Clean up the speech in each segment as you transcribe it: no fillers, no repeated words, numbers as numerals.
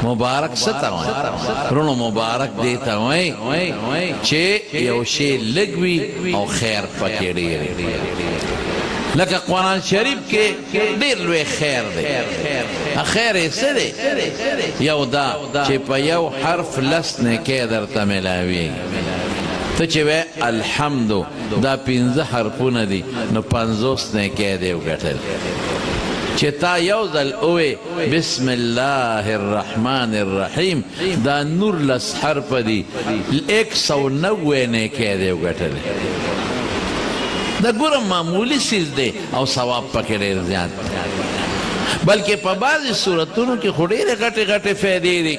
مبارک ستا وای رونو مبارک دیتا وای چه یو شی لگوی او خیر پکی دیر لکه قرآن شریف کے دیر لوی خیر دے خیر ایسے دے یو دا چه پا یو حرف لسنے کے در تملاوی تا چه وی الحمدو دا 15 حرفون دی نو 50 نے کے دیو گٹل چه تا یوزل اوے بسم اللہ الرحمن الرحیم دا نور لس حرف دی 190 نے کے دیو گٹل دا گورم معمولی سیز دے او ثواب پکے دیر زیاد بلکہ پا بعض صورتونو کی خودیر غٹے غٹے فیدے دی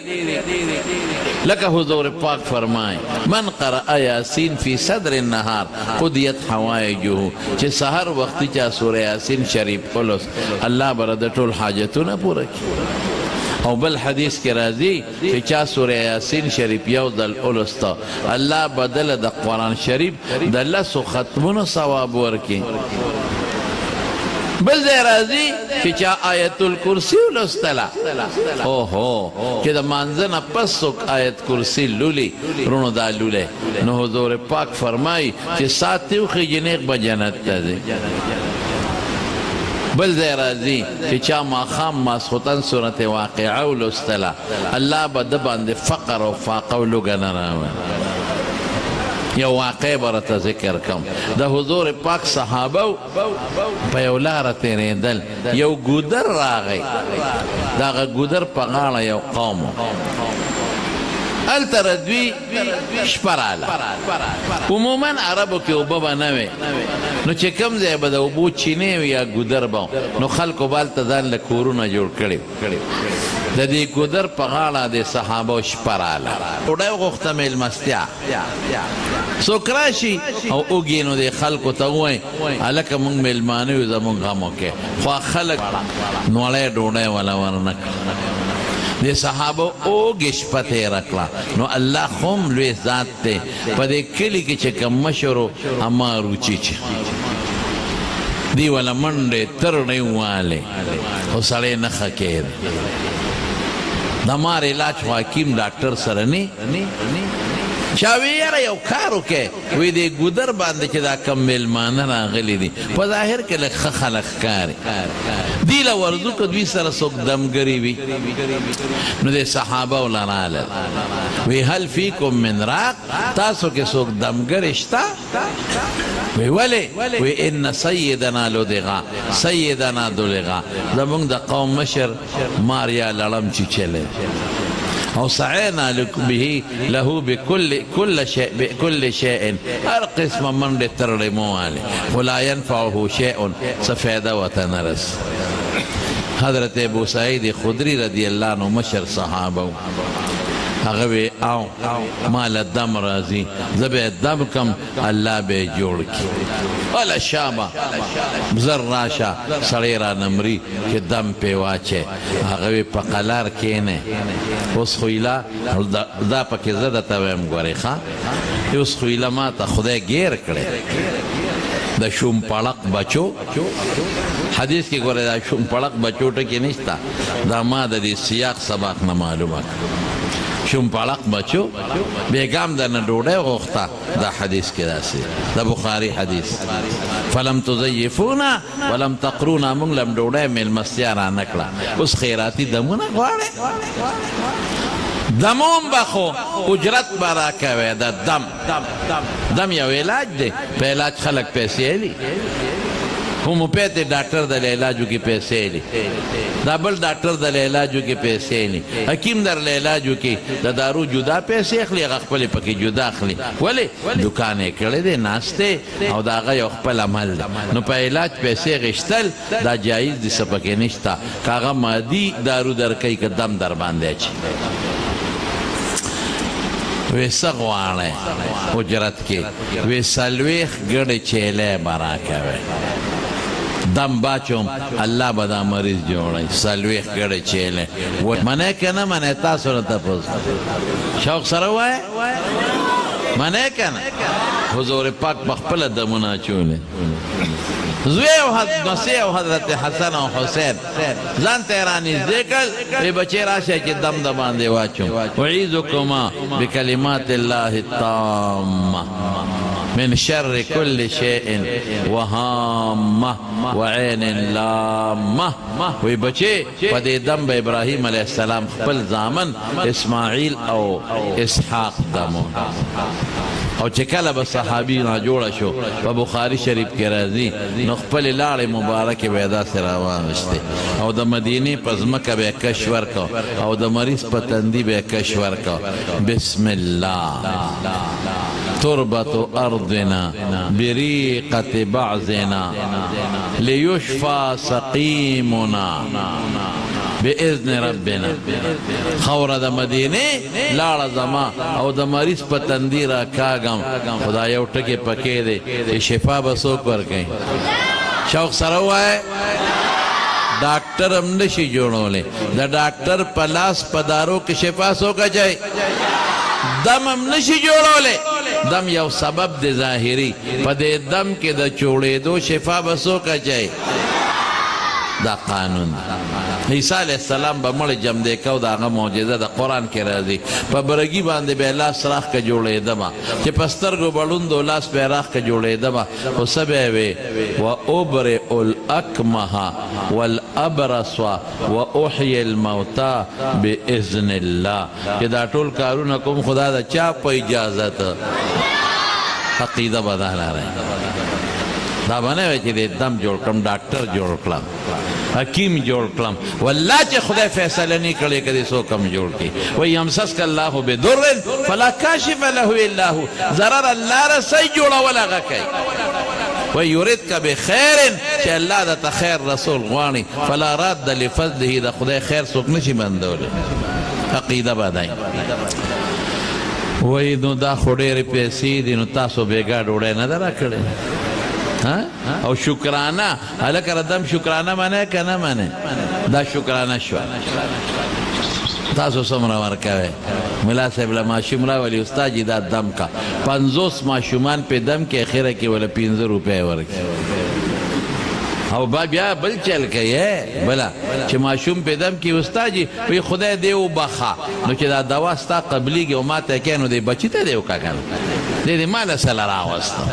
لکہ حضور پاک فرمائے من قرأ یاسین فی صدر النہار قدیت حوائجو چھ سہر وقتی چاہ سورہ یاسین شریف قلس اللہ بردتو الحاجتو نا پورا کی او بل حدیث کے رازی کہ چاہ سورہ یاسین شریف یو دل اولستا اللہ بدل دا قرآن شریف دل سو ختمون ثواب ورکی بل دے رازی کہ چاہ آیت الکرسی اولستلا اوہو کہ دا منزن پس سک آیت کرسی لولی رونو دا لولے نو حضور پاک فرمائی کہ ساتیو خیجنیق بجنت تا دے بل دے رازی کہ چاہ ما خام ما سخطن سورت واقعہ لستلا اللہ با دبان دے فقر و فاقہ لگن راوان یو واقع برتا ذکر کم دا حضور پاک صحابو پا یو لارتی ریدل یو گودر راغی دا گودر پا غاڑا یو قومو التردوی شپرالا عموماً عربو کی اوبا نوے نو چه کم زی با دا اوبو چینیو یا گودر باو نو خلقو بالتا دان لکورونا جوڑ کریو دا دی گودر پا غاڑا دی صحابو شپرالا اوڑایو غختم المستیا سوکراشی او اوگینو دی خلقو تاوئی علکا منگ ملمانیو دا منگ غمو کے خواہ خلق نوالای ڈوڑای والا ورنک دے صحابو اوگش پتے رکلا نو اللہ خوم لوی ذات تے پا دے کلی کی چکم مشرو اما روچی چی دی والا منڈے ترنے والے او سڑے نخکے دے دمار علاج حاکیم ڈاکٹر سرنی چاوی یاره یو کارو که وی دی گودر بانده چه دا کم ملمانه را غلی دی پا ظاهر که لخ خلق کاری دی لورزو که دوی سر سوک دمگری وی نو دی صحابه و لرالل وی حل فیکم من راق تاسو که سوک دمگرشتا وی ولی وی ان سیدنا لدغا سیدنا دلغا زمونگ دا قوم مشر ماریا لرم چی چلے او سعینا به له بكل شيء هر قسم من دے ترمو والے ولا ينفعه شيء سفیدہ وتنرس حضرت ابو سعید خدری رضی اللہ عنہ مشر صحابہ اغوی آو مال دم رازی زبی دم کم اللہ بے جوڑ کی والا شابا بزر راشا سڑیرا نمری کہ دم پہ واچے اغوی پا قلار کینے اس خویلا دا پا کی زدتا ویم گوری خواہ اس خویلا ما تا خدای گیر کرے دا شوم پڑک بچو حدیث کی گوری دا شوم پڑک بچو ٹکی نشتا دا ما دا دی سیاق سباق نمعلومت شوم پڑک بچو بیگام دا ندوڑے غوختا دا حدیث کی دا سی دا بخاری حدیث فلم تزیفونا ولم تقرونا منگ لم دوڑے میل مستیارا نکلا اس خیراتی دمونا گوارے دمون بخو اجرت برا کوئے دا دم یو علاج دے پہ علاج خلق پیسے لی ہوموپیتی ڈاکٹر دا علاجو کی پیسے لی دا بل ڈاکٹر دا علاجو کی پیسے لی حکیم در علاجو کی دا دارو جدا پیسے اخلی اغفلی پکی جدا اخلی ولی دکانے کردے دے ناستے او دا غی اخفل عمل دا نو پا علاج پیسے غشتل دا جائز دی سپکی نشتا کاغا مادی دارو در کئی که دم در باندے چی ویسا غوانے اجرت کی ویسا لویخ گڑ چیلے برا کوئے دم باچوم اللہ بدا مریض جوڑای سلویخ گڑے چیلے منے کنا منے تاسو رتا پوز شوق سروائے منے کنا حضور پاک بخپل دمنا چولے زوی او نسی او حضرت حسن او حسین ځان ته رانږدې کړل وی بچی راشه چې دم د باندې واچوم اعیذکما بکلمات الله التامه من شر كل شيء وهامه وعين لامه وی بچی په دې دم به ابراهیم علیه السلام خپل زامن اسماعیل او اسحاق دمو او چې کله به صحابي نه جوړه شو په بخاري شریف کې راځي نو خپل لاړې مبارکې به یې داسې راوانغشتې او د مدینې په ځمکه به یې کش ورکو او د مریض په تندي به یې کش ورکو بسم الله تربة أرضنا بريقة بعضنا ليشفى سقيمنا بإذن ربنا خور د مدینه لاړه زما او د مریض په تندي را کاږم خدا یو ټکی پکې دی شفا به څوک ورکوي شوق سره ووایه ډاکټر هم نشي جوړولی د ډاکټر په لاس په دارو کې شفا څوک اچوي دم هم نشي جوړولی دم یو سبب دی ظاهري په دې دم کې د چوړېدو شفا به څوک اچوي دا قانون عیسی علیہ السلام به مړ جمدی کو د هغه معجزه د قرآن کې راځي په برګي باندې به لاس راخ که جوړېده به چې په سترګو بړوندو لاس به یې راخ که جوړېده به خو څه به یې وې وابرئ الاکمه والابرص واحیي الموتى باذن الله چې دا ټول کارونه کوم خدا د چا په اجازت عقیده به دا لرئ دا به نه وی چې د دم جوړ کړم ډاکټر جوړ کړم حکیم جوړ کړم والله چې خدای فیصله نه کړې که دې څوک هم جوړ کړي وایي یمسسک الله بدر فلا کاشف له الا هو ضرر الله رسی جوړول هغه کوي ویردک بخیر چې الله درته خیر رسول غواړي فلا راد لفضله د خدای خیر څوک نشي بندولی عقیده به دی وایي نو دا خو ډېرې پیسې دي نو تاسو بېګا ډوډۍ نه ده راکړې او شکرانه هلکه ردم شکرانه منه که نه منه دا شکرانه شوه تاسو څومره ورکوئ ملا صاحب له ماشوم راولي استاد جي دا دم کا 50 ماشومان په دم کې اخره کې ولا 15 روپۍ ورکړي او بیا بل چل کوي بلا چې ماشوم په دم کې استاد جي وي خدای دې وبخا نو چې دا دوا ستا قبليږي او ماته کینو دې بچی ته دې وکړه دې مال سره راوسته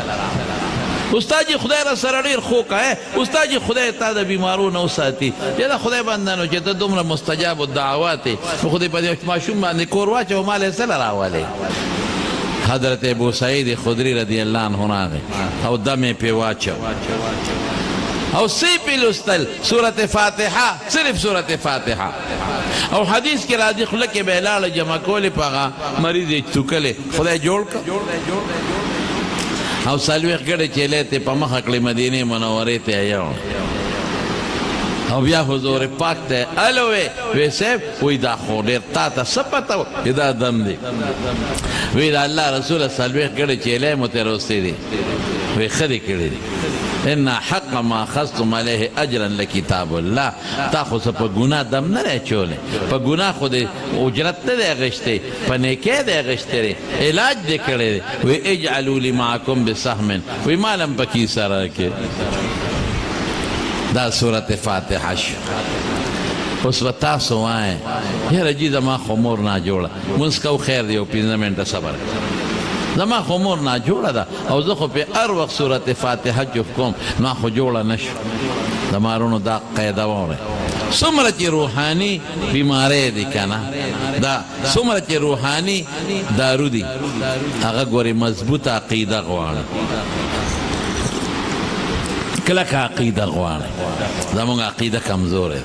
استاد جی خدای را سره ډېر خو که استاد جی خدای تا د بیمارو نه وساتي یا د خدای بندانو چې ته دومره مستجاب الدعوات یې نو خدای په دې ماشوم باندې کور واچوه مال یې سره راولې حضرت ابو سعید خدری رضی الله عنه راغی او دم یې پې واچو او سی پی لستل سورت فاتحه صرف سورت فاتحه او حدیث کې راځي خوله کې به یې لاړه جمع کولې په هغه مریض یې څوکلې خدای جوړ کړه او سالویخ گڑی چیلے تے پا مخ اکلی مدینی منورے تے آیاؤں او بیا حضور پاک تے الوے وی سیب وی دا خودیر تا تا سپتاو دا دم دی وی دا اللہ رسول سالویخ گڑی چیلے متروستی دی وی خدی کردی دی ان حق ما خستم علیه اجرا لکتاب الله تا خو څه په ګناه دم نه دی اچولی په ګناه خو دې اجرت نه دی اخیستی په نیکۍ دی اخیستی دی علاج دې کړی دی وی اجعلوا لی معکم بسهم وی مال هم پکې سره کې دا صورت فاتحه شو اوس به تاسو وایئ یاره جي زما خو مور ناجوړه مونځ کو خیر دی یو 15 منټه صبر زما خو مور ناجوړه ده او زه خو په هر وخت صورت فاتحه جوف کوم ما خو جوړه نشو د مارونو دا قاعده واورئ څومره چې روحاني بیماری دي که نه دا څومره چې روحاني دارو دي هغه ګورې مضبوطه عقیده غواړي کلکه عقیده غواړي زمونږ عقیده کمزوره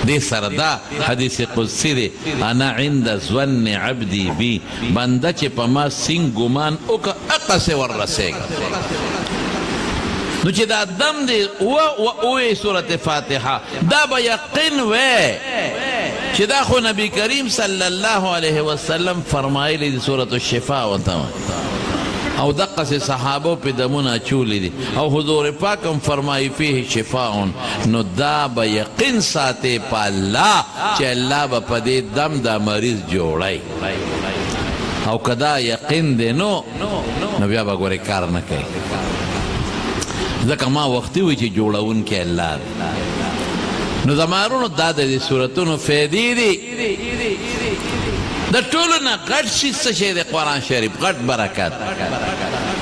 دې سره دا حدیث قدسی دی انا عند ظن عبدی بی بنده چې په ما سینګ ګمان وکړه هغسې وررسېږه نو چې دا دم دی ووی صورت فاتحه دا به یقین وی چې دا خو نبی کریم صلی الله علیه وسلم فرمایلی دی صورت الشفا ورته او دقس صحابو پی دمونا چولی دی او حضور پاکم فرمائی فیه شفاؤن نو دا با یقین ساتے پا اللہ چه اللہ با پا دی دم دا مریض جوڑائی او کدا یقین دی نو بیا با گوری کار نکئی ځکه ما وختي وي چې جوړونکی الله دی. نو زمارونو دا د دې صورتونو فایدې دي. د ټولو نه غټ شي څه شی دی؟ قرآن شریف غټ برکت.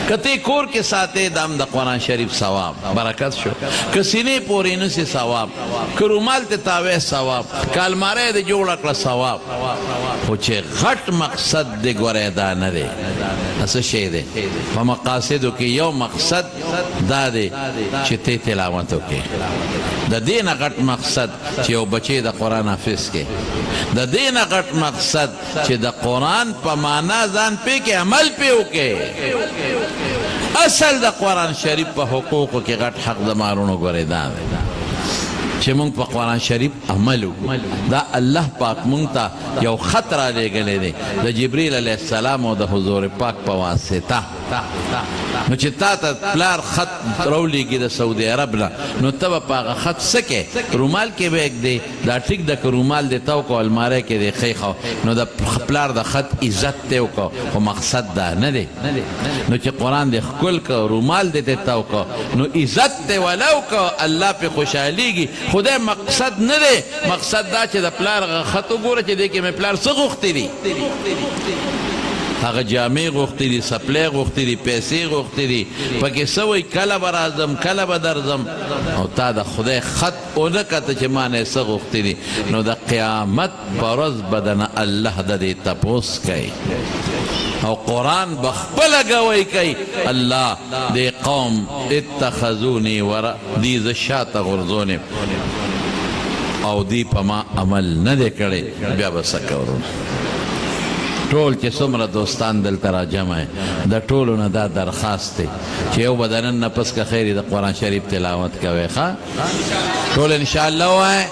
که ته کور کې ساتې دام د قرآن شریف ثواب برکت شو، که سینې پورې نسې ثواب، که رومال ته تاوې ثواب، که الماری دې جوړه کړه ثواب. خو چې غټ مقصد دی ګورې دا نه دی. څه شی دی؟ په مقاصدو کې یو مقصد دا دی چې ته تلاوت وکړې. د دې نه غټ مقصد چې یو بچی د قرآن حافظ کې، د دې نه غټ مقصد چې د قرآن په معنا ځان پې کې عمل پې وکړې. اصل د قرآن شریف په حقوقو کې غټ حق د مارونو ګورې دا دی چې مونږ په قرآن شریف عمل وکړو. دا الله پاک مونږ ته یو خط را لېږلی دی د جبریل علیه السلام او د حضور پاک په واسطه. نو چې تا ته پلار خط راولېږي د سعودي عرب نه، نو ته به په هغه خط څه کې؟ رومال کې به ایږدې. دا ټیک ده که رومال دې تو کو الماری کې دې ښیښو، نو د پلار د خط عزت دې وکړو. خو مقصد دا نه دی. نو چې قرآن دې ښکل کړه، رومال دې ته تو کړه، نو عزت دې وله وکړه، الله پې خوشحالېږي. خدای مقصد نه دی. مقصد دا چې د پلار هغه خط وګوره چې دې کې مې پلار څه غوښتي دي. هغه جامې غوښتي دي، سپلی غوښتي دي، پیسې غوښتي دي، پکې څه وایي کله به راځم کله به درځم. او تا د خدای خط ونه کته چې ما نه څه غوښتي دي. نو د قیامت په ورځ به دنه الله د دې تپوس کوي او قرآن بخپله گواهی کوي. الله دې قوم اتخذوني دی زه شاته غورځونې او دی په ما عمل نه دی کړی. بیا به څه کوو؟ ټول چې څومره دوستان دلته را جمع د ټولو نه دا درخواست دی چې یو به د نن نه پس که خیر د قرآن شریف تلاوت کوئ. ښه ټول انشاءالله ووایئ.